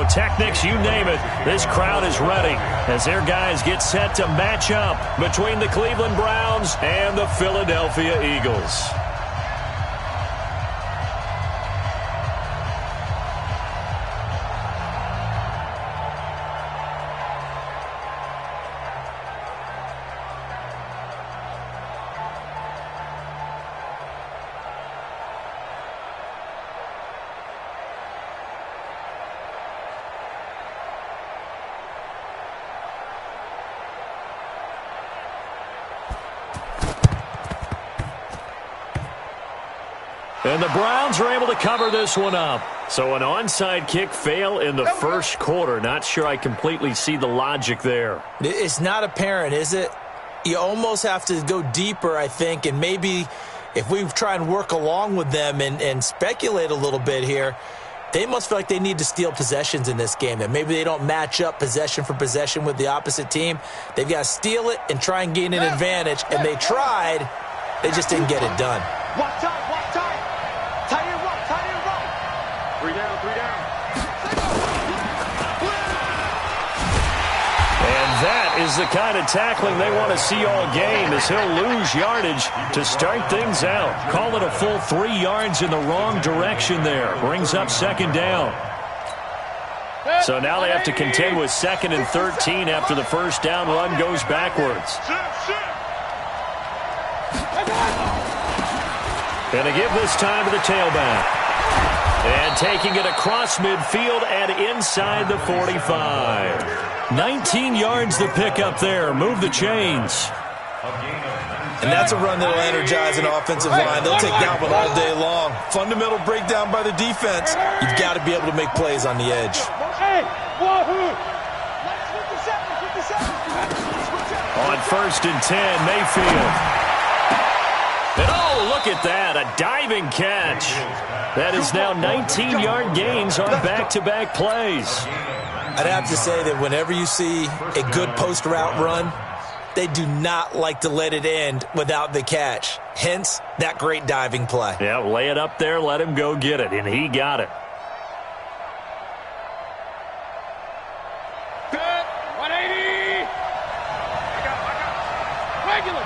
pyrotechnics, you name it. This crowd is ready as their guys get set to match up between the Cleveland Browns and the Philadelphia Eagles. And the Browns are able to cover this one up. So an onside kick fail in the first quarter. Not sure I completely see the logic there. It's not apparent, is it? You almost have to go deeper, I think, and maybe if we try and work along with them and speculate a little bit here, they must feel like they need to steal possessions in this game, that maybe they don't match up possession for possession with the opposite team. They've got to steal it and try and gain an advantage, and they tried. They just didn't get it done. Walk time. Tie your rope. 3 down. And that is the kind of tackling they want to see all game, as he'll lose yardage to start things out. Call it a full 3 yards in the wrong direction there. Brings up second down. So now they have to contend with 2nd and 13 after the first down run goes backwards. And to give this time to the tailback. And taking it across midfield and inside the 45. 19 yards to pick up there. Move the chains. And that's a run that will energize an offensive line. They'll take that one all day long. Fundamental breakdown by the defense. You've got to be able to make plays on the edge. On 1st and 10, Mayfield. And oh, look at that, a diving catch. That is now 19-yard gains on back-to-back plays. I'd have to say that whenever you see a good post route run, they do not like to let it end without the catch. Hence, that great diving play. Yeah, lay it up there, let him go get it, and he got it. Good. 180. Regular.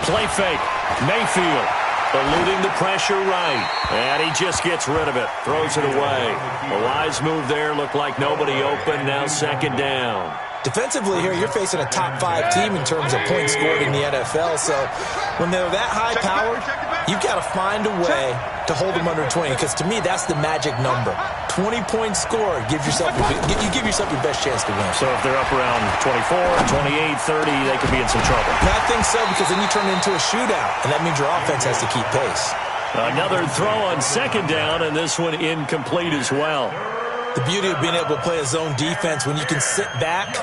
Play fake. Mayfield eluding the pressure right. And he just gets rid of it. Throws it away. A wise move there. Looked like nobody open. Now second down. Defensively here, you're facing a top 5 team in terms of points scored in the NFL. So when they're that high-powered, you've got to find a way to hold them under 20. Because to me, that's the magic number. 20 points scored. You give yourself your best chance to win. So if they're up around 24, 28, 30, they could be in some trouble. And I think so, because then you turn it into a shootout. And that means your offense has to keep pace. Another throw on second down, and this one incomplete as well. The beauty of being able to play a zone defense, when you can sit back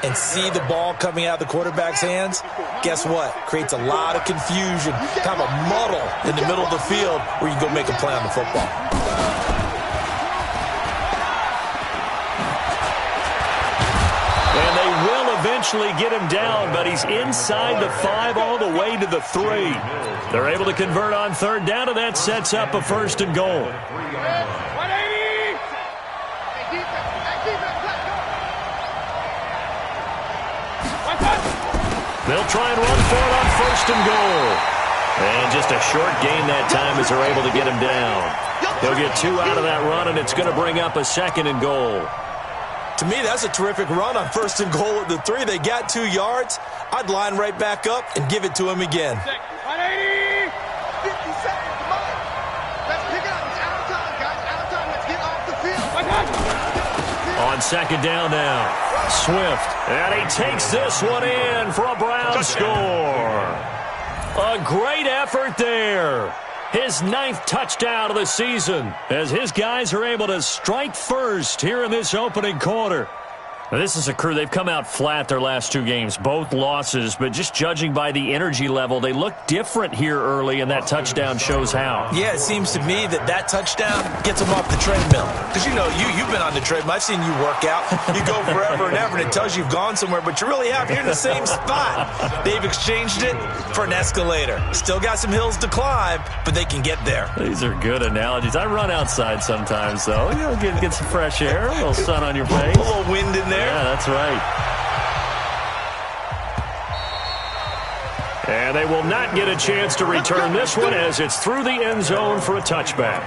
and see the ball coming out of the quarterback's hands, guess what? Creates a lot of confusion, kind of a muddle in the middle of the field where you go make a play on the football. And they will eventually get him down, but he's inside the 5 all the way to the 3. They're able to convert on third down, and that sets up a 1st and goal. They'll try and run for it on 1st and goal. And just a short gain that time as they're able to get him down. They'll get 2 out of that run, and it's going to bring up a 2nd and goal. To me, that's a terrific run on 1st and goal at the 3. They got 2 yards. I'd line right back up and give it to him again. 180. 50 seconds. Come on. Let's pick it up. It's out of time, guys. Out of time. Let's get off the field. On second down now. Swift. And he takes this one in for a Brown score. A great effort there. His 9th touchdown of the season as his guys are able to strike first here in this opening quarter. This is a crew. They've come out flat their last two games, both losses, but just judging by the energy level, they look different here early, and that touchdown shows how. Yeah, it seems to me that touchdown gets them off the treadmill. Because, you've been on the treadmill. I've seen you work out. You go forever and ever, and it tells you you've gone somewhere, but you really have. You're in the same spot. They've exchanged it for an escalator. Still got some hills to climb, but they can get there. These are good analogies. I run outside sometimes, though. Get some fresh air, a little sun on your face. A little wind in there. Yeah, that's right. And they will not get a chance to return this one as it's through the end zone for a touchback.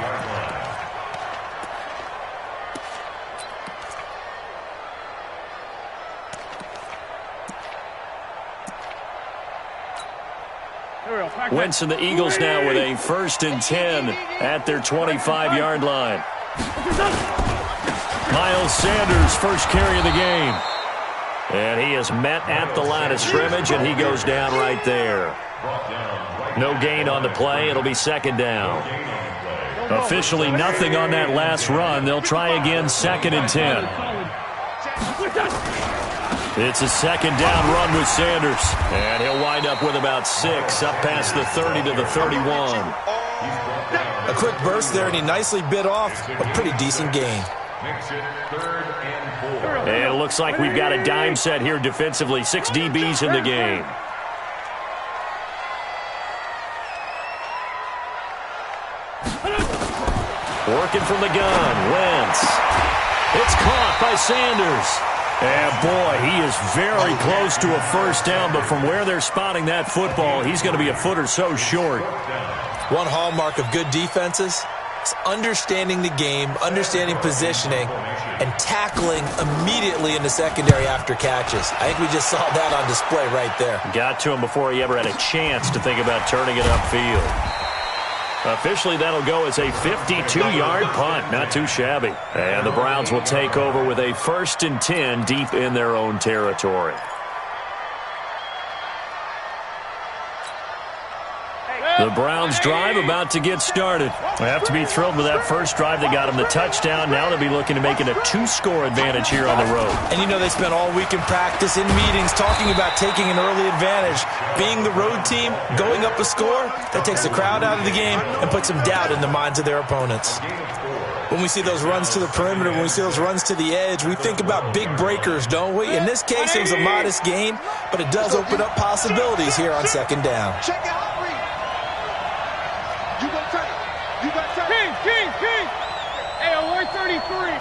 Wentz and the Eagles now with a 1st and 10 at their 25-yard line. Miles Sanders, first carry of the game. And he is met at the line of scrimmage, and he goes down right there. No gain on the play. It'll be 2nd down. Officially nothing on that last run. They'll try again, 2nd and 10. It's a 2nd down run with Sanders. And he'll wind up with about 6, up past the 30 to the 31. A quick burst there, and he nicely bit off a pretty decent gain. And it looks like we've got a dime set here defensively. 6 DBs in the game. Working from the gun, Wentz. It's caught by Sanders. And boy, he is very close to a 1st down, but from where they're spotting that football, he's going to be a foot or so short. One hallmark of good defenses is understanding the game, understanding positioning, and tackling immediately in the secondary after catches. I think we just saw that on display right there. Got to him before he ever had a chance to think about turning it upfield. Officially, that'll go as a 52-yard punt. Not too shabby. And the Browns will take over with a 1st and 10 deep in their own territory. The Browns drive about to get started. They have to be thrilled with that first drive. They got them the touchdown. Now they'll be looking to make it a 2-score advantage here on the road. And they spent all week in practice, in meetings, talking about taking an early advantage. Being the road team, going up a score, that takes the crowd out of the game and puts some doubt in the minds of their opponents. When we see those runs to the perimeter, when we see those runs to the edge, we think about big breakers, don't we? In this case, it was a modest gain, but it does open up possibilities here on 2nd down. Check it out. You got time. You got time. King. Hey, 133.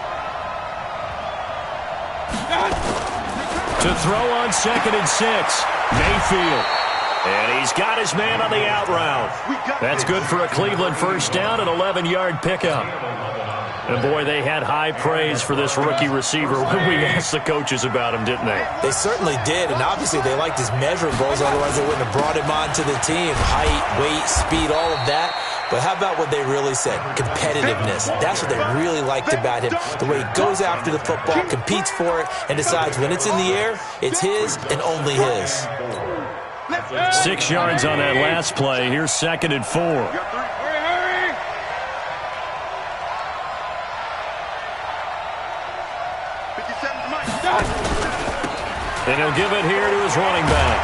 To throw on 2nd and 6. Mayfield. And he's got his man on the out route. That's good for a Cleveland 1st down, an 11-yard pickup. And, boy, they had high praise for this rookie receiver when we asked the coaches about him, didn't they? They certainly did, and obviously they liked his measurables. Otherwise, they wouldn't have brought him onto the team. Height, weight, speed, all of that. But how about what they really said? Competitiveness. That's what they really liked about him. The way he goes after the football, competes for it, and decides when it's in the air, it's his and only his. 6 yards on that last play. Here's 2nd and 4. And he'll give it here to his running back.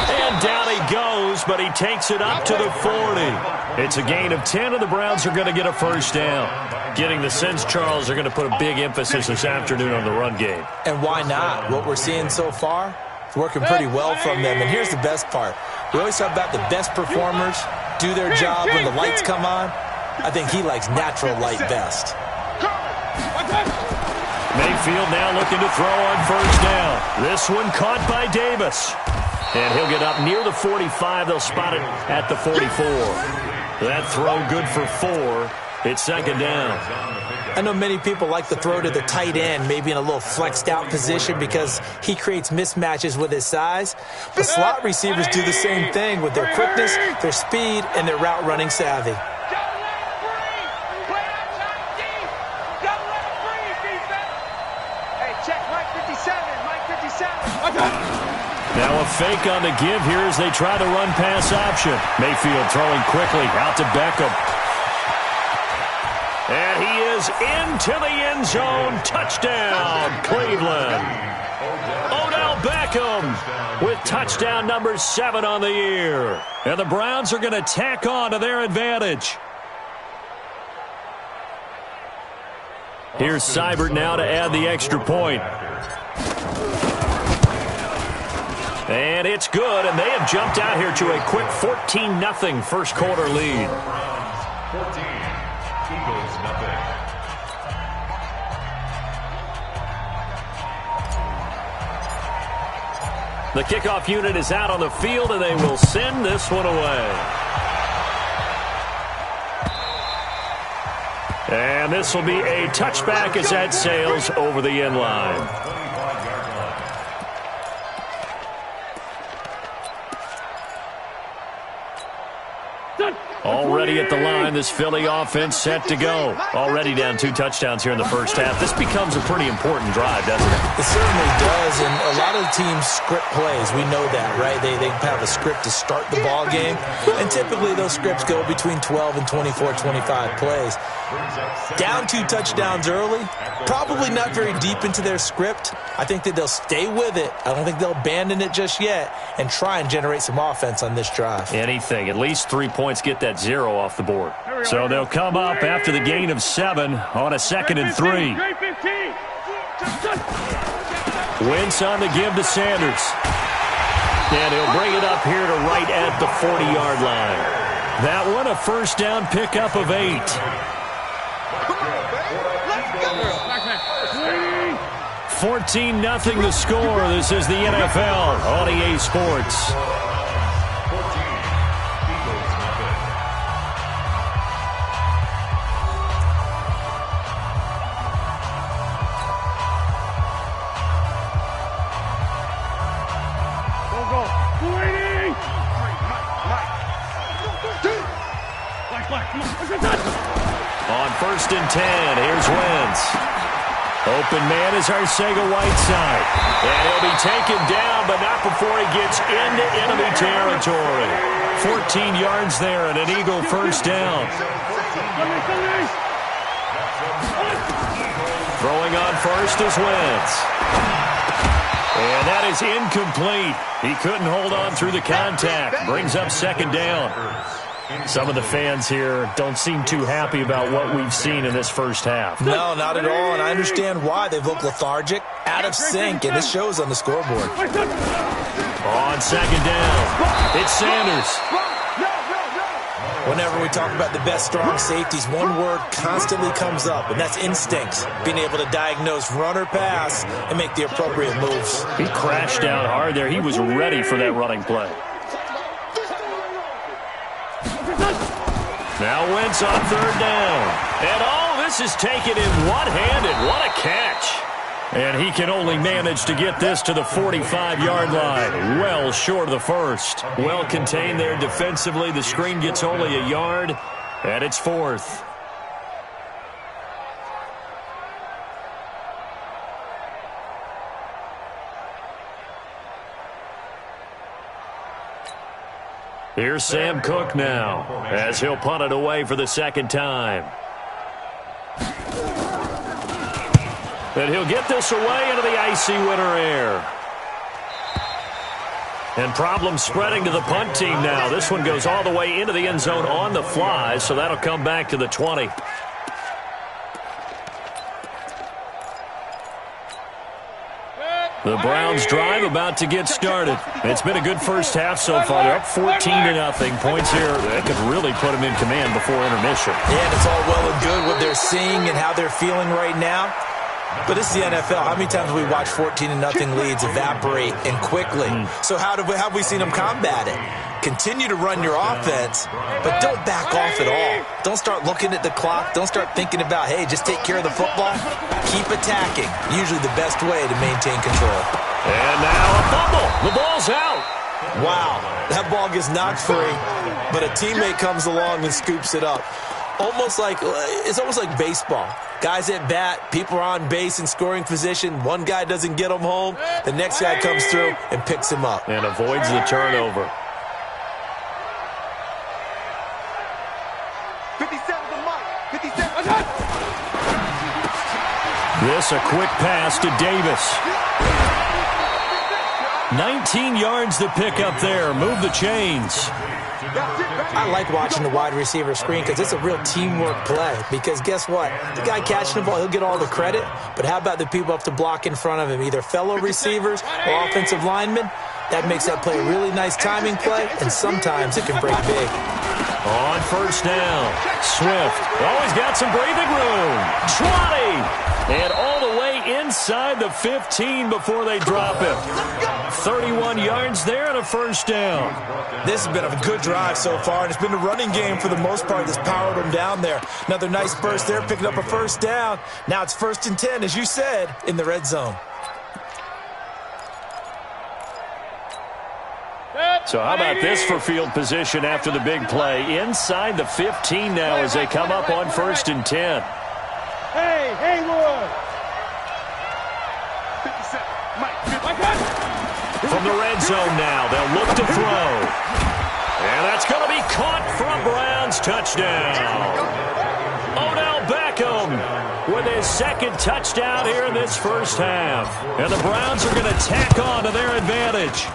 And down he goes, but he takes it up to the 40. It's a gain of 10, and the Browns are going to get a 1st down. Getting the sense, Charles, are going to put a big emphasis this afternoon on the run game. And why not? What we're seeing so far is working pretty well from them. And here's the best part. We always talk about the best performers do their job when the lights come on. I think he likes natural light best. Mayfield now looking to throw on 1st down. This one caught by Davis. And he'll get up near the 45. They'll spot it at the 44. That throw good for 4. It's 2nd down. I know many people like to throw to the tight end, maybe in a little flexed out position because he creates mismatches with his size. But slot receivers do the same thing with their quickness, their speed, and their route running savvy. Now a fake on the give here as they try the run pass option. Mayfield throwing quickly out to Beckham. And he is into the end zone. Touchdown, Cleveland. Odell Beckham with touchdown number 7 on the year. And the Browns are going to tack on to their advantage. Here's Seibert now to add the extra point. And it's good, and they have jumped out here to a quick 14-0 first quarter lead. 14, Eagles nothing. The kickoff unit is out on the field, and they will send this one away. And this will be a touchback as that sails over the end line. Already at the line, this Philly offense set to go. Already down 2 touchdowns here in the first half. This becomes a pretty important drive, doesn't it? It certainly does, and a lot of the teams script plays. We know that, right? They have a script to start the ball game, and typically those scripts go between 12 and 24, 25 plays. Down 2 touchdowns early, probably not very deep into their script. I think that they'll stay with it. I don't think they'll abandon it just yet and try and generate some offense on this drive. Anything. At least 3 points, get that 0 off the board. So they'll come up after the gain of 7 on a 2nd and 3. Wentz on the give to Sanders. And he'll bring it up here to right at the 40-yard line. That one a first down pickup of 8. 14-0 the score. This is the NFL on EA Sports. 14, Eagles nothing. On 1st and 10, here's Wentz. Open man is Arcega-Whiteside. And he'll be taken down, but not before he gets into enemy territory. 14 yards there and an Eagle first down. Throwing on first is Wentz. And that is incomplete. He couldn't hold on through the contact. Brings up 2nd down. Some of the fans here don't seem too happy about what we've seen in this first half. No, not at all, and I understand why. They've looked lethargic, out of sync, and it shows on the scoreboard. On 2nd down, it's Sanders. Whenever we talk about the best strong safeties, one word constantly comes up, and that's instincts. Being able to diagnose run or pass and make the appropriate moves. He crashed down hard there. He was ready for that running play. Now Wentz on 3rd down. And all this is taken in one-handed. What a catch. And he can only manage to get this to the 45-yard line. Well short of the first. Well contained there defensively. The screen gets only a yard. And it's 4th. Here's Sam Cook now as he'll punt it away for the 2nd time. And he'll get this away into the icy winter air. And problems spreading to the punt team now. This one goes all the way into the end zone on the fly, so that'll come back to the 20. The Browns drive about to get started. It's been a good first half so far. They're up 14-0. Points here that could really put them in command before intermission. Yeah, and it's all well and good what they're seeing and how they're feeling right now. But this is the NFL. How many times have we watched 14-0 leads evaporate and quickly? So how have we seen them combat it? Continue to run your offense, but don't back off at all. Don't start looking at the clock. Don't start thinking about, hey, just take care of the football. Keep attacking. Usually the best way to maintain control. And now a fumble. The ball's out. Wow, that ball gets knocked free, but a teammate comes along and scoops it up. It's almost like baseball. Guys at bat, people are on base in scoring position. One guy doesn't get him home. The next guy comes through and picks him up. And avoids the turnover. 57 to Mike. 57. This a quick pass to Davis. 19 yards to pick up there. Move the chains. I like watching the wide receiver screen because it's a real teamwork play. Because guess what? The guy catching the ball, he'll get all the credit. But how about the people up to block in front of him, either fellow receivers or offensive linemen? That makes that play a really nice timing play, and sometimes it can break big. On first down, Swift. Oh, he's got some breathing room. 20. And all the way inside the 15 before they drop him. 31 yards there and a first down. This has been a good drive so far, and it's been a running game for the most part that's powered them down there. Another nice burst there, picking up a first down. Now it's 1st and 10, as you said, in the red zone. So how about this for field position after the big play? Inside the 15 now as they come up on 1st and 10. Hey, Haywood! 57, Mike. From the red zone now, they'll look to throw. And that's going to be caught from Browns. Touchdown. Odell Beckham with his 2nd touchdown here in this first half. And the Browns are going to tack on to their advantage.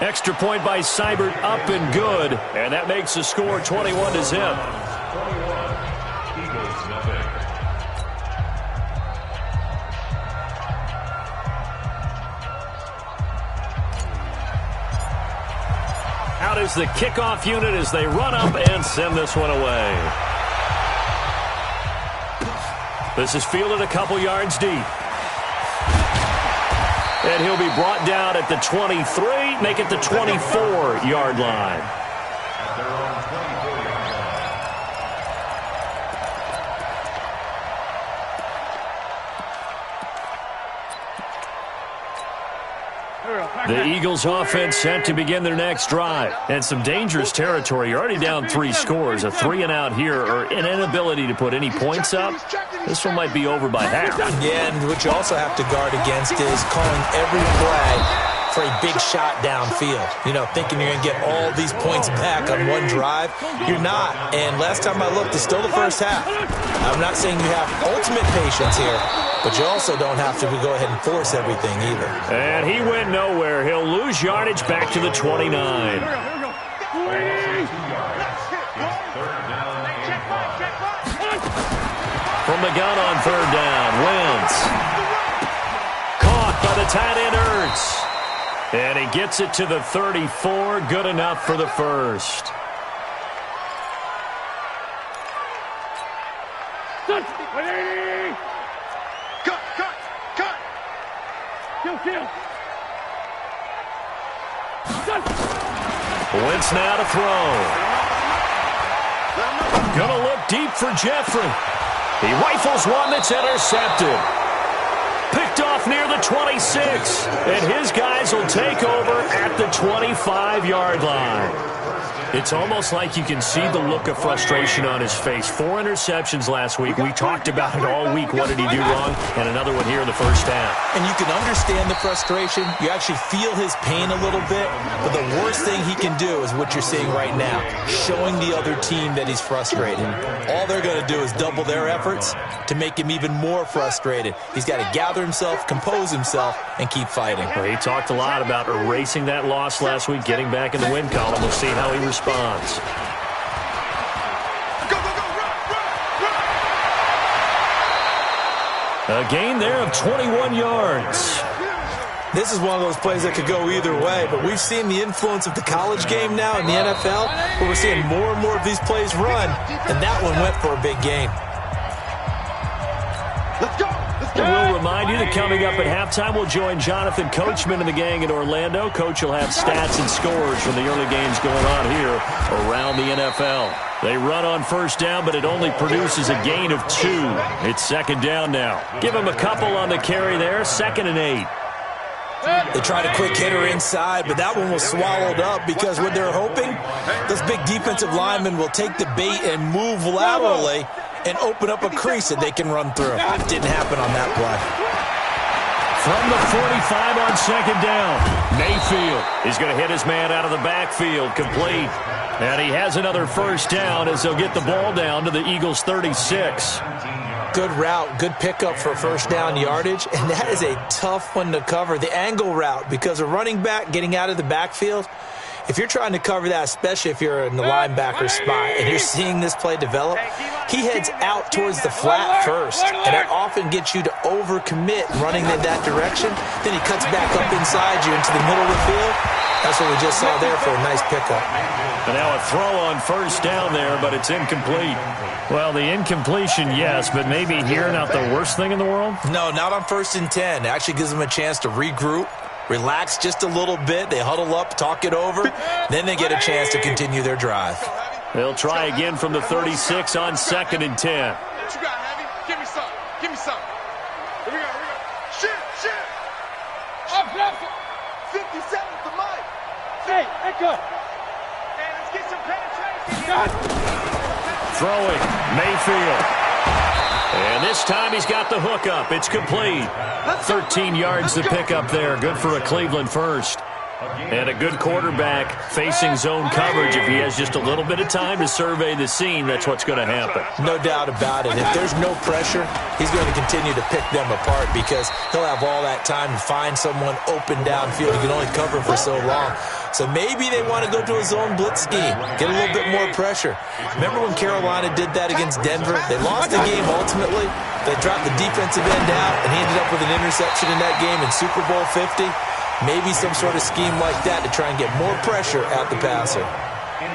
Extra point by Seibert, up and good. And that makes the score 21-0. Eagles nothing. Out is the kickoff unit as they run up and send this one away. This is fielded a couple yards deep. And he'll be brought down at the 23, make it the 24-yard line. At their own 24-yard line. The Eagles offense set to begin their next drive. And some dangerous territory. You're already down 3 scores. A 3-and-out here or an inability to put any points up. This one might be over by half. Yeah, and what you also have to guard against is calling every play for a big shot downfield. You know, thinking you're going to get all these points back on one drive. You're not. And last time I looked, it's still the first half. I'm not saying you have ultimate patience here, but you also don't have to go ahead and force everything either. And he went nowhere. He'll lose yardage back to the 29. From the gun on 3rd down, Wentz. Caught by the tight end Ertz. And he gets it to the 34. Good enough for the first. Cut! Kill! Wentz now to throw. Gonna look deep for Jeffrey. He rifles one that's intercepted. Picked off near the 26. And his guys will take over at the 25-yard line. It's almost like you can see the look of frustration on his face. 4 interceptions last week. We talked about it all week. What did he do wrong? And another one here in the first half. And you can understand the frustration. You actually feel his pain a little bit. But the worst thing he can do is what you're seeing right now, showing the other team that he's frustrated. All they're going to do is double their efforts to make him even more frustrated. He's got to gather himself, compose himself, and keep fighting. Well, he talked a lot about erasing that loss last week, getting back in the win column. We'll see how he responds. A gain there of 21 yards. This is one of those plays that could go either way, but we've seen the influence of the college game now in the NFL, where we're seeing more and more of these plays run, and that one went for a big gain. Let's go! And we'll remind you that coming up at halftime, we'll join Jonathan Coachman and the gang in Orlando. Coach will have stats and scores from the early games going on here around the NFL. They run on first down, but it only produces a gain of 2. It's 2nd down now. Give him a couple on the carry there, 2nd and 8. They tried a quick hitter inside, but that one was swallowed up because what they're hoping, those big defensive linemen will take the bait and move laterally and open up a crease that they can run through. It didn't happen on that play. From the 45 on second down. Mayfield is going to hit his man out of the backfield, complete. And he has another first down as they'll get the ball down to the Eagles' 36. Good route, good pickup for first down yardage, and that is a tough one to cover. The angle route, because a running back getting out of the backfield, if you're trying to cover that, especially if you're in the linebacker spot and you're seeing this play develop, he heads out towards the flat first, and that often gets you to overcommit running in that direction. Then he cuts back up inside you into the middle of the field. That's what we just saw there for a nice pickup. And now a throw on first down there, but it's incomplete. Well, the incompletion, yes, but maybe here not the worst thing in the world? No, not on 1st and 10. It actually gives them a chance to regroup, relax just a little bit. They huddle up, talk it over. Then they get a chance to continue their drive. They'll try again from the 36 on 2nd and 10. What you got, Heavy? Give me some. Give me some. Here we go. Here we go. Shoot. Up. 57's the mic. Hey, Echo. And let's get some penetration. Throwing, Mayfield. And this time he's got the hook up. It's complete. 13 yards to pick up there. Good for a Cleveland first. And a good quarterback facing zone coverage. If he has just a little bit of time to survey the scene, that's what's going to happen. No doubt about it. If there's no pressure, he's going to continue to pick them apart because he'll have all that time to find someone open downfield. He can only cover for so long. So maybe they want to go to a zone blitz scheme, get a little bit more pressure. Remember when Carolina did that against Denver? They lost the game ultimately. They dropped the defensive end out, and he ended up with an interception in that game in Super Bowl 50. Maybe some sort of scheme like that to try and get more pressure at the passer.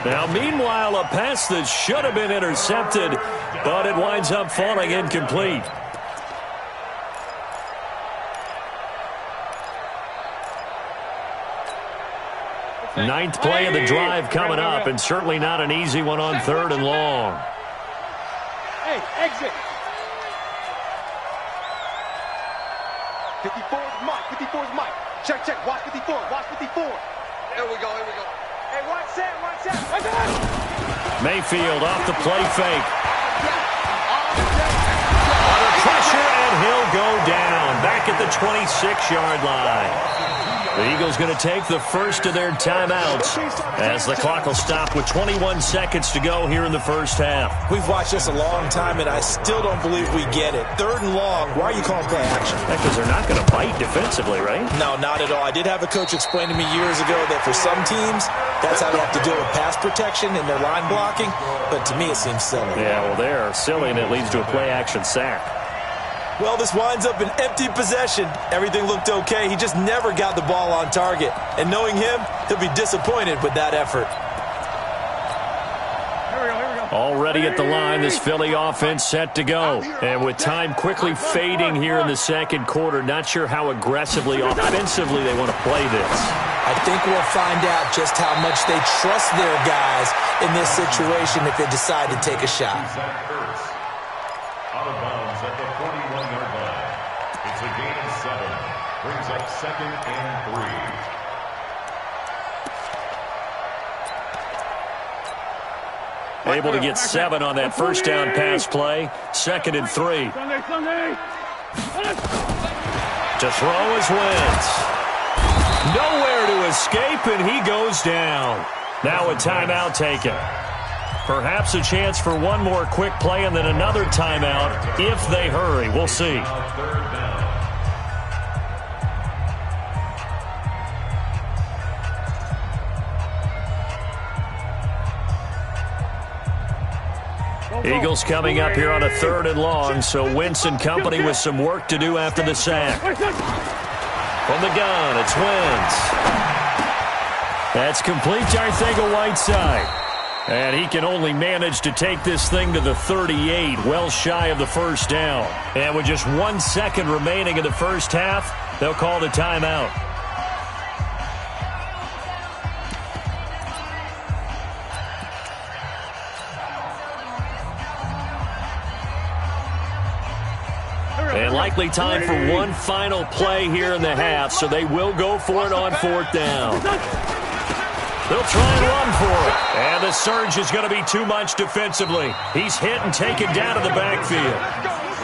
Now, meanwhile, a pass that should have been intercepted, but it winds up falling incomplete. Ninth play of the drive coming up, and certainly not an easy one on 3rd and long. Hey, exit. 54's Mike. Check. Watch 54. Here we go. Hey, watch that. Mayfield off the play fake. Under pressure, and he'll go down. Back at the 26-yard line. The Eagles going to take the first of their timeouts as the clock will stop with 21 seconds to go here in the first half. We've watched this a long time, and I still don't believe we get it. 3rd and long, why are you calling play action? Because they're not going to bite defensively, right? No, not at all. I did have a coach explain to me years ago that for some teams, that's how they have to deal with pass protection and their line blocking, but to me it seems silly. Yeah, well, they're silly, and it leads to a play-action sack. Well, this winds up an empty possession. Everything looked okay. He just never got the ball on target. And knowing him, he'll be disappointed with that effort. Here we go. Already at the line, this Philly offense set to go. And with time quickly fading here in the second quarter, not sure how aggressively, offensively they want to play this. I think we'll find out just how much they trust their guys in this situation if they decide to take a shot. Out of bounds at the 41-yard line. It's a gain of 7. Brings up 2nd and 3. Able to get 7 on that first down pass play. 2nd and 3. Sunday. To throw is Wentz. Nowhere to escape, and he goes down. Now a timeout taken. Perhaps a chance for one more quick play and then another timeout if they hurry. We'll see. 3rd down. Eagles coming up here on a 3rd and long, so Wentz and company with some work to do after the sack. From the gun, it's Wentz. That's complete to Arcega-Whiteside. And he can only manage to take this thing to the 38, well shy of the first down. And with just 1 second remaining in the first half, they'll call the timeout. And likely time for one final play here in the half, so they will go for it on 4th down. They'll try and run for it. And the surge is going to be too much defensively. He's hit and taken down to the backfield.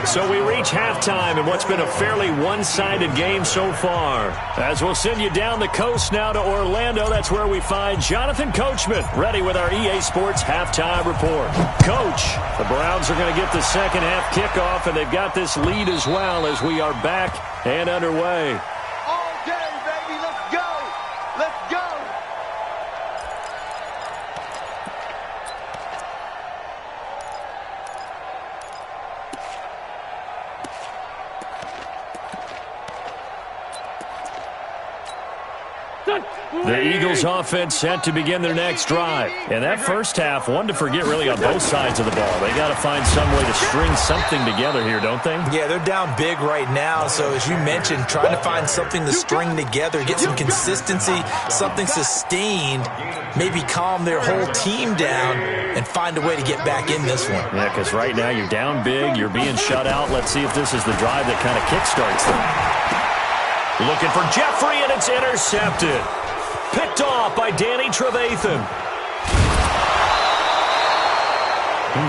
So we reach halftime in what's been a fairly one-sided game so far. As we'll send you down the coast now to Orlando, that's where we find Jonathan Coachman, ready with our EA Sports halftime report. Coach, the Browns are going to get the second half kickoff, and they've got this lead as well as we are back and underway. All day, baby. Let's go. Let's go. The Eagles offense set to begin their next drive. And that first half, one to forget really on both sides of the ball. They got to find some way to string something together here, don't they? Yeah, they're down big right now. So as you mentioned, trying to find something to string together, get some consistency, something sustained, maybe calm their whole team down and find a way to get back in this one. Yeah, because right now you're down big, you're being shut out. Let's see if this is the drive that kind of kickstarts them. Looking for Jeffrey, and it's intercepted. Picked off by Danny Trevathan.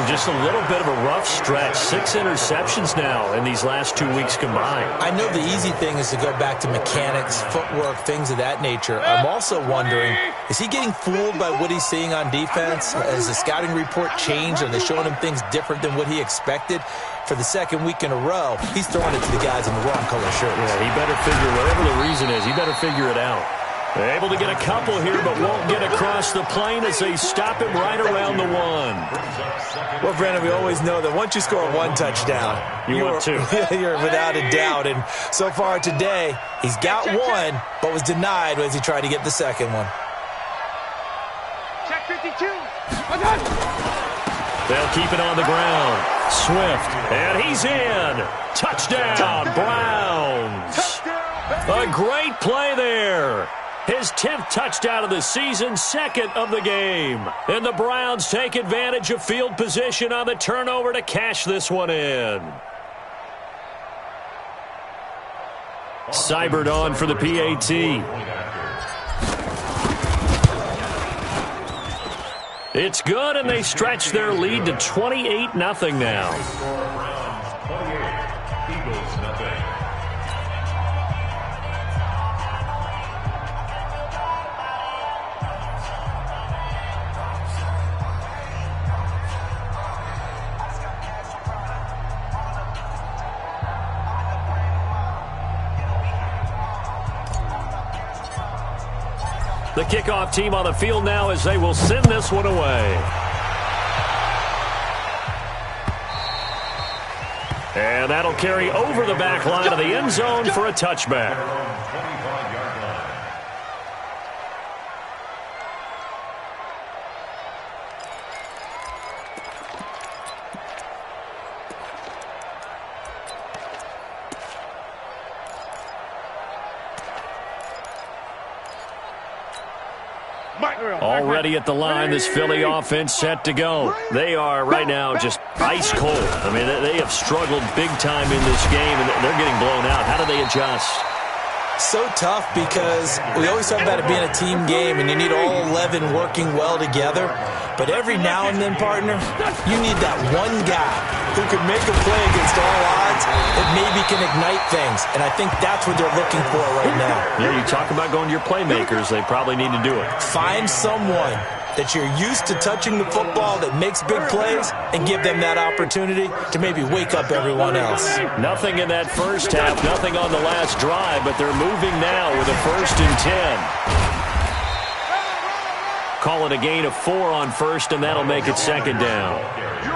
Just a little bit of a rough stretch. 6 interceptions now in these last 2 weeks combined. I know the easy thing is to go back to mechanics, footwork, things of that nature. I'm also wondering, is he getting fooled by what he's seeing on defense? Has the scouting report changed? Are they showing him things different than what he expected? For the second week in a row, he's throwing it to the guys in the wrong color shirts. Yeah, he better figure, whatever the reason is, he better figure it out. They're able to get a couple here, but won't get across the plane as they stop him right around the 1. Well, Brandon, we always know that once you score one touchdown, you're without a doubt. And so far today, he's got one, but was denied as he tried to get the second one. Check 52. They'll keep it on the ground. Swift, and he's in. Touchdown, Browns. A great play there. His 10th touchdown of the season, 2nd of the game. And the Browns take advantage of field position on the turnover to cash this one in. Seibert on for the PAT. It's good, and they stretch their lead to 28-0 now. Eagles nothing. The kickoff team on the field now as they will send this one away. And that'll carry over the back line of the end zone for a touchback. Already at the line, this Philly offense set to go. They are right now just ice cold. I mean, they have struggled big time in this game, and they're getting blown out. How do they adjust? So tough because we always talk about it being a team game, and you need all 11 working well together. But every now and then, partner, you need that one guy who can make a play against all odds that maybe can ignite things. And I think that's what they're looking for right now. Yeah, you talk about going to your playmakers. They probably need to do it. Find someone that you're used to touching the football that makes big plays and give them that opportunity to maybe wake up everyone else. Nothing in that first half, nothing on the last drive, but they're moving now with a 1st and 10. Call it a gain of 4 on first, and that'll make it 2nd down.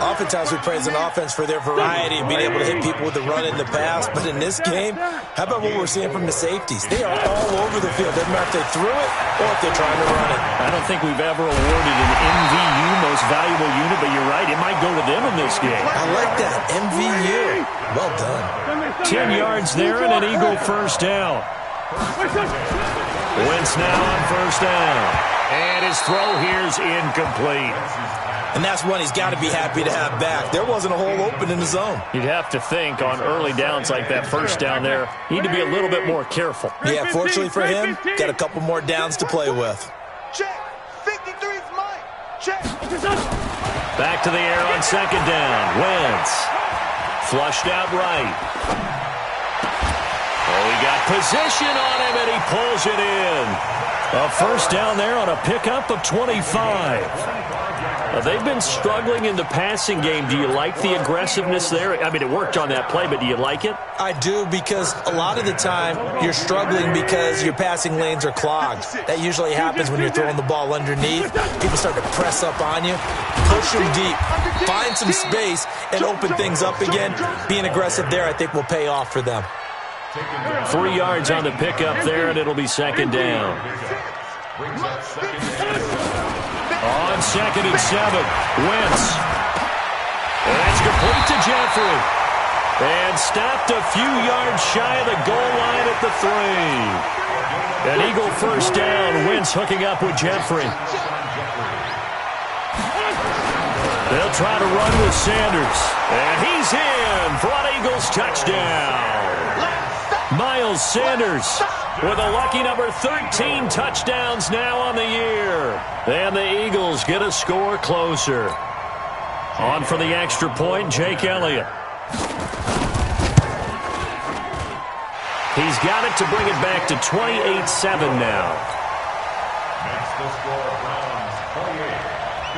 Oftentimes we praise an offense for their variety and being able to hit people with the run and the pass. But in this game, how about what we're seeing from the safeties? They are all over the field. Doesn't matter if they threw it or if they're trying to run it. I don't think we've ever awarded an MVU, most valuable unit, but you're right. It might go to them in this game. I like that. MVU. Well done. 10 yards there and an Eagle 1st down. Wentz now on 1st down. And his throw here's incomplete. And that's one he's got to be happy to have back. There wasn't a hole open in the zone. You'd have to think on early downs like that 1st down there, you need to be a little bit more careful. Yeah, fortunately for him, got a couple more downs to play with. Check. 53's mine. Check. Back to the air on 2nd down. Wentz Flushed out right. Oh, he got position on him, and he pulls it in. A first down there on a pickup of 25. They've been struggling in the passing game. Do you like the aggressiveness there? I mean, it worked on that play, but do you like it? I do, because a lot of the time you're struggling because your passing lanes are clogged. That usually happens when you're throwing the ball underneath. People start to press up on you. Push them deep. Find some space and open things up again. Being aggressive there, I think, will pay off for them. 3 yards on the pickup there, and it'll be second down. On 2nd and 7, Wentz. And it's complete to Jeffrey. And stopped a few yards shy of the goal line at the 3. An Eagle first down. Wentz hooking up with Jeffrey. They'll try to run with Sanders. And he's in for an Eagles touchdown. Miles Sanders with a lucky number 13 touchdowns now on the year. And the Eagles get a score closer. On for the extra point, Jake Elliott. He's got it to bring it back to 28-7 now. That's the score. Browns 28,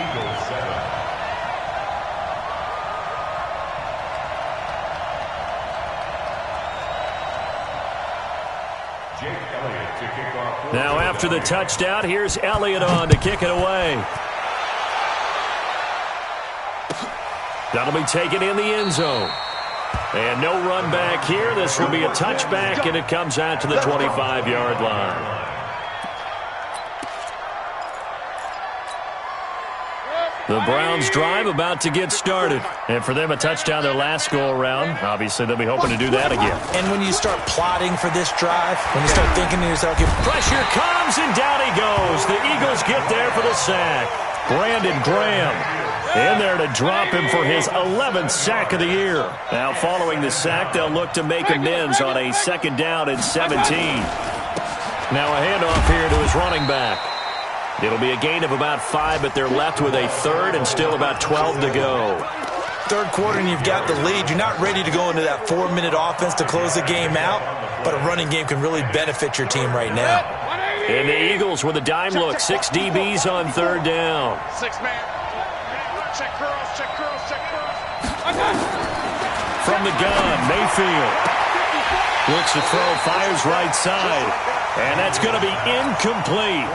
Eagles 7. Now after the touchdown, here's Elliott on to kick it away. That'll be taken in the end zone. And no run back here. This will be a touchback, and it comes out to the 25-yard line. The Browns drive about to get started. And for them, a touchdown their last go-around. Obviously, they'll be hoping to do that again. And when you start plotting for this drive, when you start thinking to yourself, pressure comes, and down he goes. The Eagles get there for the sack. Brandon Graham in there to drop him for his 11th sack of the year. Now, following the sack, they'll look to make amends on a 2nd down and 17. Now a handoff here to his running back. It'll be a gain of about 5, but they're left with a 3rd and still about 12 to go. Third quarter and you've got the lead. You're not ready to go into that 4-minute offense to close the game out, but a running game can really benefit your team right now. And the Eagles with a dime look. 6 DBs on 3rd down. 6-man. Check curls, check curls, check curls. From the gun, Mayfield. Looks to throw, fires right side. And that's going to be incomplete.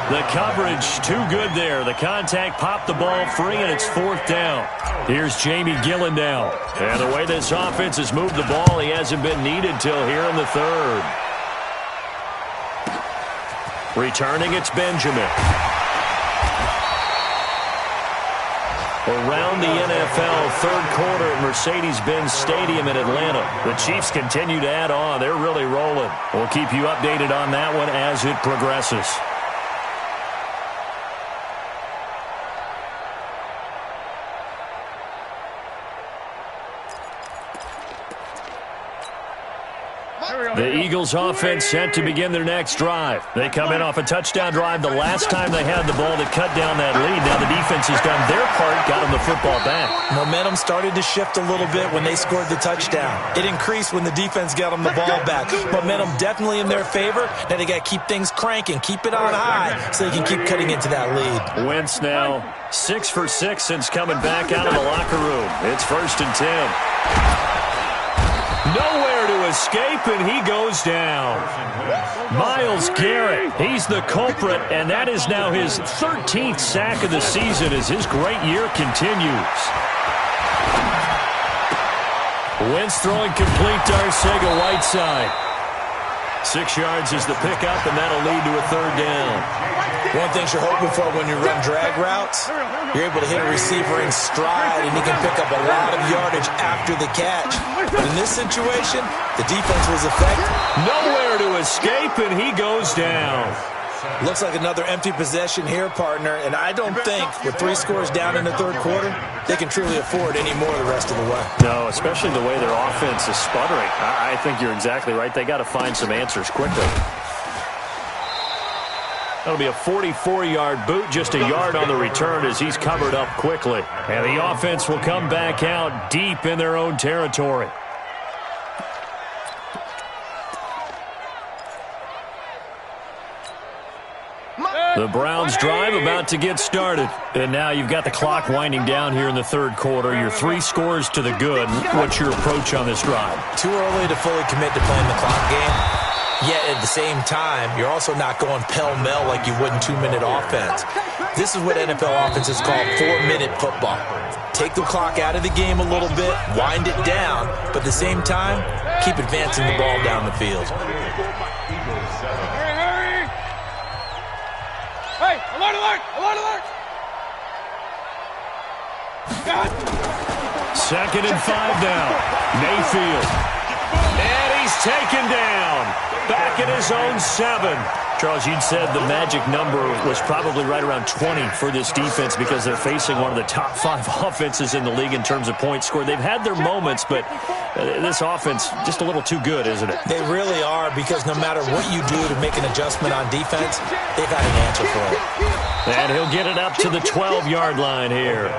The coverage too good there. The contact popped the ball free, and it's 4th down. Here's Jamie Gillen now. And the way this offense has moved the ball, he hasn't been needed till here in the 3rd. Returning, it's Benjamin. Around the NFL, 3rd quarter at Mercedes-Benz Stadium in Atlanta. The Chiefs continue to add on. They're really rolling. We'll keep you updated on that one as it progresses. The Eagles offense set to begin their next drive. They come in off a touchdown drive the last time they had the ball to cut down that lead. Now the defense has done their part, got them the football back. Momentum started to shift a little bit when they scored the touchdown. It increased when the defense got them the ball back. Momentum definitely in their favor. Now they got to keep things cranking, keep it on high so they can keep cutting into that lead. Wentz now 6 for 6 since coming back out of the locker room. It's 1st and 10. Nowhere to escape, and he goes down. Myles Garrett, he's the culprit, and that is now his 13th sack of the season as his great year continues. Wentz throwing complete to Arcega-Whiteside. 6 yards is the pickup, and that'll lead to a 3rd down. One thing you're hoping for when you run drag routes, you're able to hit a receiver in stride, and he can pick up a lot of yardage after the catch. But in this situation, the defense was effective. Nowhere to escape, and he goes down. Looks like another empty possession here, partner, and I don't think with 3 scores down in the 3rd quarter, they can truly afford any more the rest of the way. No, especially the way their offense is sputtering. I think you're exactly right. They got to find some answers quickly. That'll be a 44-yard boot, just a yard on the return as he's covered up quickly. And the offense will come back out deep in their own territory. The Browns drive about to get started. And now you've got the clock winding down here in the third quarter. Your 3 scores to the good. What's your approach on this drive? Too early to fully commit to playing the clock game. Yet at the same time, you're also not going pell-mell like you would in 2-minute offense. This is what NFL offenses call 4-minute football. Take the clock out of the game a little bit, wind it down, but at the same time, keep advancing the ball down the field. Hey, alert, alert, alert, alert! Second and 5 now. Mayfield. And he's taken down. Back at his own 7. Charles, you'd said the magic number was probably right around 20 for this defense because they're facing one of the top 5 offenses in the league in terms of points scored. They've had their moments, but this offense just a little too good, isn't it? They really are, because no matter what you do to make an adjustment on defense, they've got an answer for it. And he'll get it up to the 12-yard line here.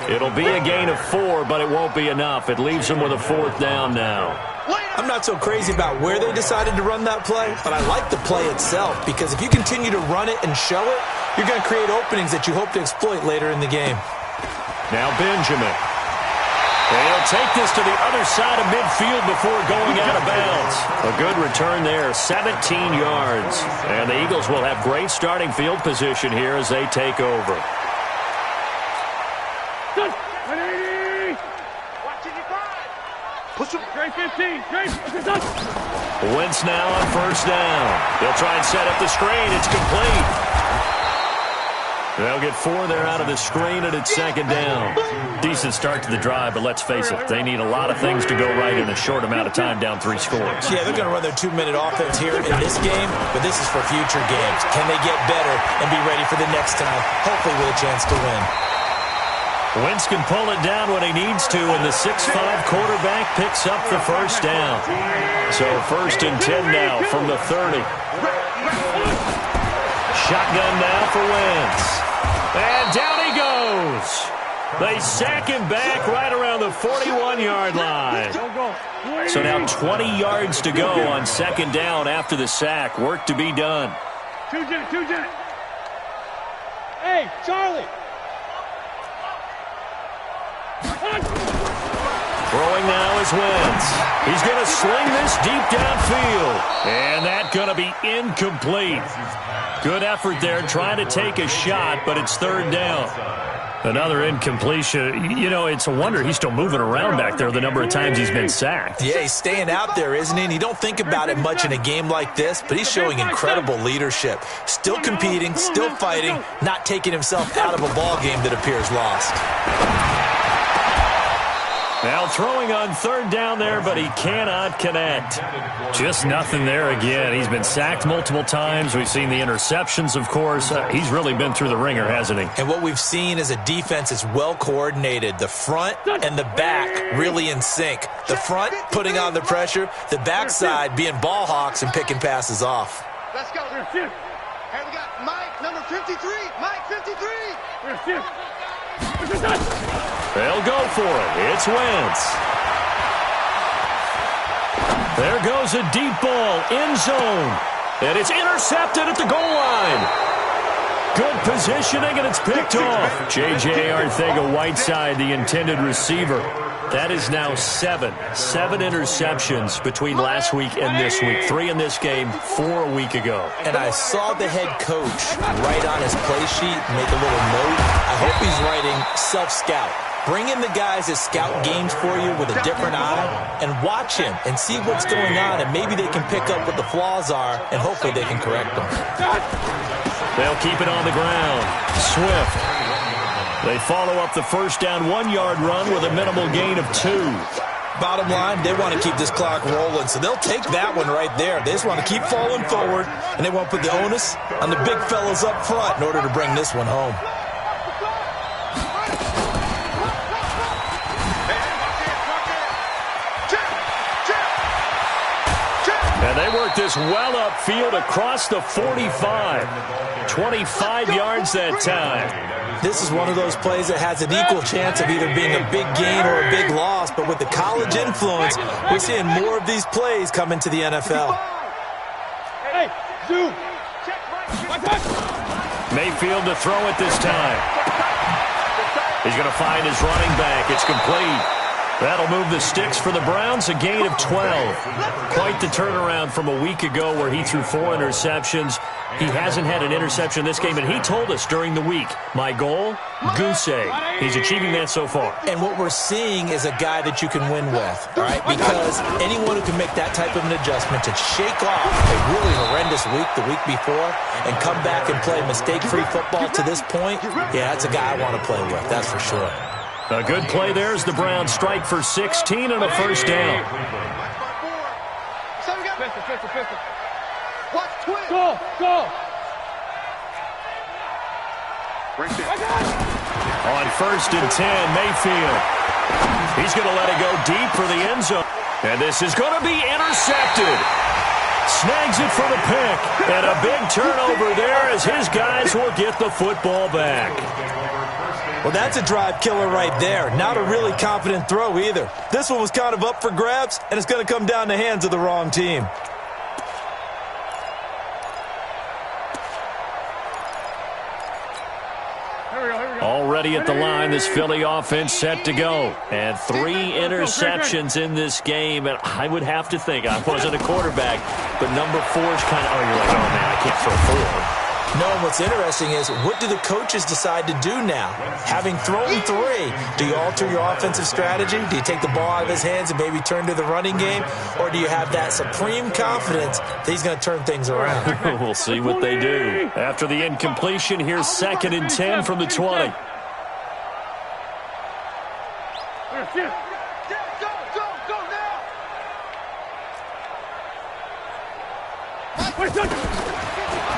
It'll be a gain of 4, but it won't be enough. It leaves him with a 4th down now. I'm not so crazy about where they decided to run that play, but I like the play itself, because if you continue to run it and show it, you're going to create openings that you hope to exploit later in the game. Now Benjamin. And he'll take this to the other side of midfield before going out of bounds. A good return there, 17 yards. And the Eagles will have great starting field position here as they take over. 180! Watching you 5. Push him. Great 15. Great. Wentz now on first down. They'll try and set up the screen. It's complete. They'll get 4 there out of the screen, and it's second down. Decent start to the drive, but let's face it, they need a lot of things to go right in a short amount of time down 3 scores. Yeah, they're going to run their 2-minute offense here in this game, but this is for future games. Can they get better and be ready for the next time, hopefully with a chance to win? Wentz can pull it down when he needs to, and the 6'5 quarterback picks up the first down. So first and 10 now from the 30. Shotgun now for Wentz. And down he goes. They sack him back right around the 41-yard line. So now 20 yards to go on second down after the sack. Work to be done. 2-jet, 2-jet. Hey, Charlie. Throwing now is Wentz. He's going to sling this deep downfield. And that's going to be incomplete. Good effort there trying to take a shot, but it's third down. Another incompletion. You know, it's a wonder he's still moving around back there the number of times he's been sacked. Yeah, he's staying out there, isn't he? And you don't think about it much in a game like this, but he's showing incredible leadership. Still competing, still fighting, not taking himself out of a ball game that appears lost. Now throwing on third down there, but he cannot connect. Just nothing there again. He's been sacked multiple times. We've seen the interceptions, of course. He's really been through the ringer, hasn't he? And what we've seen is a defense that's well coordinated. The front and the back really in sync. The front putting on the pressure, the backside being ball hawks and picking passes off. Let's go. Hey, we got Mike, number 53. Mike, 53. They'll go for it. It's Wentz. There goes a deep ball, end zone. And it's intercepted at the goal line. Good positioning, and it's picked off. J.J. Arcega-Whiteside, the intended receiver. That is now 7 interceptions between last week and this week. 3 in this game, 4 a week ago. And I saw the head coach write on his play sheet, make a little note. I hope he's writing self-scout. Bring in the guys that scout games for you with a different eye and watch him and see what's going on, and maybe they can pick up what the flaws are, and hopefully they can correct them. They'll keep it on the ground. Swift. They follow up the first down 1-yard run with a minimal gain of 2. Bottom line, they want to keep this clock rolling, so they'll take that one right there. They just want to keep falling forward, and they want to put the onus on the big fellas up front in order to bring this one home. And they work this well upfield across the 45. 25 yards that time. This is one of those plays that has an equal chance of either being a big gain or a big loss, but with the college influence, we're seeing more of these plays come into the NFL. Hey, Zoo. Mayfield to throw it this time. He's going to find his running back. It's complete. That'll move the sticks for the Browns, a gain of 12. Quite the turnaround from a week ago where he threw 4 interceptions. He hasn't had an interception in this game, and he told us during the week, my goal, goose egg. He's achieving that so far. And what we're seeing is a guy that you can win with, all right? Because anyone who can make that type of an adjustment to shake off a really horrendous week the week before and come back and play mistake-free football to this point, yeah, that's a guy I want to play with, that's for sure. A good play there as the Browns strike for 16 and a first down. Go, go. On first and 10, Mayfield. He's going to let it go deep for the end zone. And this is going to be intercepted. Snags it for the pick. And a big turnover there as his guys will get the football back. Well, that's a drive killer right there. Not a really confident throw either. This one was kind of up for grabs, and it's going to come down the hands of the wrong team. Already at the line, this Philly offense set to go. And 3 interceptions in this game. And I would have to think, I wasn't a quarterback, but number 4 is kind of, oh, you're like, oh, man, I can't throw 4. No, and what's interesting is, what do the coaches decide to do now? Having thrown 3, do you alter your offensive strategy? Do you take the ball out of his hands and maybe turn to the running game? Or do you have that supreme confidence that he's going to turn things around? We'll see what they do. After the incompletion, here's 2nd and 10 from the 20.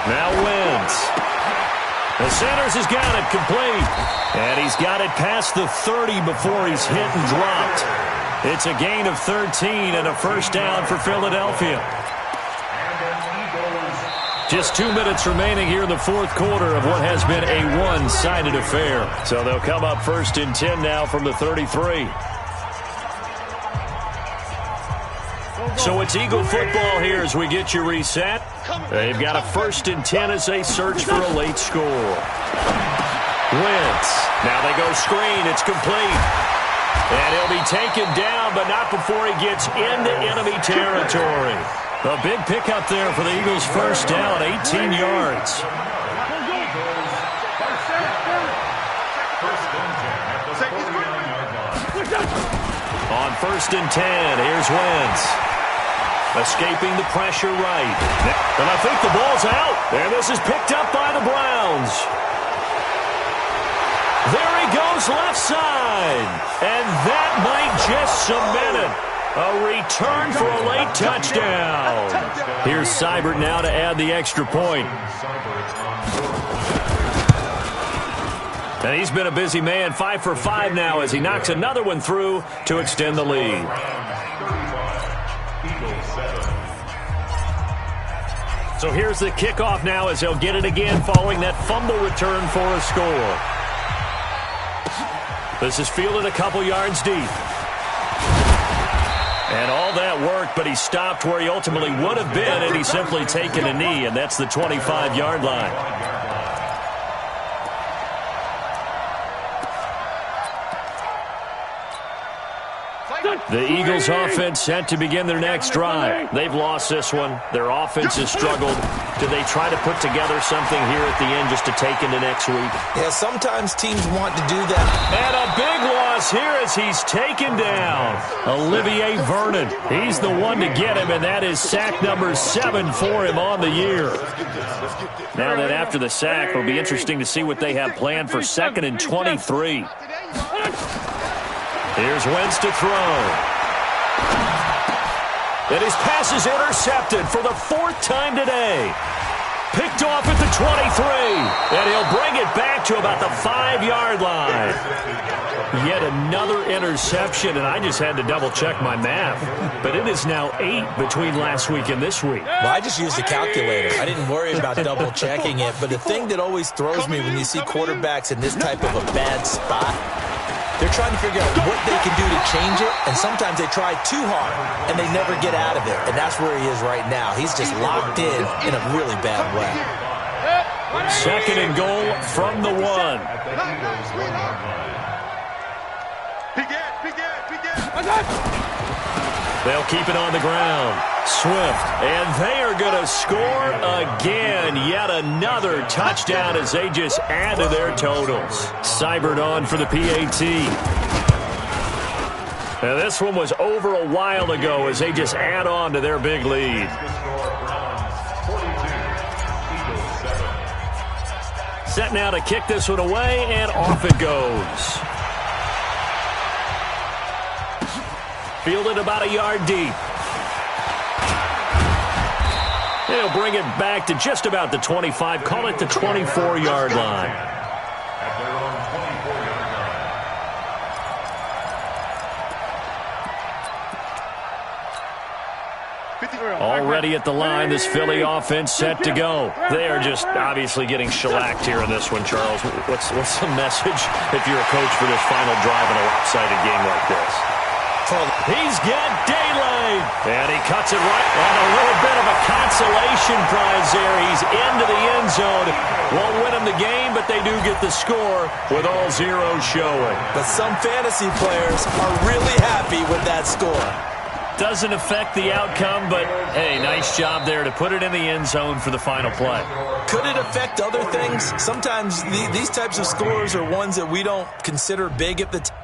Now Wentz. The Sanders has got it complete. And he's got it past the 30 before he's hit and dropped. It's a gain of 13 and a first down for Philadelphia. Just 2 minutes remaining here in the fourth quarter of what has been a one-sided affair. So they'll come up first and 10 now from the 33. So it's Eagle football here as we get you reset. They've got a first and 10 as they search for a late score. Wentz. Now they go screen. It's complete. And he'll be taken down, but not before he gets into enemy territory. A big pickup there for the Eagles' first down, 18 yards. On first and 10, here's Wentz. Escaping the pressure right. And I think the ball's out. And this is picked up by the Browns. There he goes left side. And that might just cement it. A return for a late touchdown. Here's Seibert now to add the extra point. And he's been a busy man, 5 for 5 now as he knocks another one through to extend the lead. So here's the kickoff now as they'll get it again following that fumble return for a score. This is fielded a couple yards deep. And all that worked, but he stopped where he ultimately would have been had he simply taken a knee, and that's the 25-yard line. The Eagles offense set to begin their next drive. They've lost this one. Their offense has struggled. Do they try to put together something here at the end just to take into next week? Yeah, sometimes teams want to do that. And a big loss here as he's taken down. Olivier Vernon. He's the one to get him, and that is sack number 7 for him on the year. Now that after the sack, it'll be interesting to see what they have planned for 2nd and 23. Here's Wentz to throw. And his pass is intercepted for the 4th time today. Picked off at the 23. And he'll bring it back to about the 5-yard line. Yet another interception, and I just had to double-check my math. But it is now 8 between last week and this week. Well, I just used a calculator. I didn't worry about double-checking it. But the thing that always throws me when you see quarterbacks in this type of a bad spot, they're trying to figure out what they can do to change it, and sometimes they try too hard, and they never get out of it. And that's where he is right now. He's just locked in a really bad way. Second and goal from the 1. They'll keep it on the ground. Swift, and they are going to score again. Yet another touchdown as they just add to their totals. Seibert on for the PAT. And this one was over a while ago as they just add on to their big lead. Set now to kick this one away, and off it goes. Fielded about a yard deep. He'll bring it back to just about the 25. Call it the 24-yard line. At their own 24-yard line. Already at the line, this Philly offense set to go. They are just obviously getting shellacked here in this one, Charles. What's the message if you're a coach for this final drive in a lopsided game like this? He's got daylight, and he cuts it right. And a little bit of a consolation prize there. He's into the end zone. Won't win him the game, but they do get the score with all zeros showing. But some fantasy players are really happy with that score. Doesn't affect the outcome, but, hey, nice job there to put it in the end zone for the final play. Could it affect other things? Sometimes these types of scores are ones that we don't consider big at the time.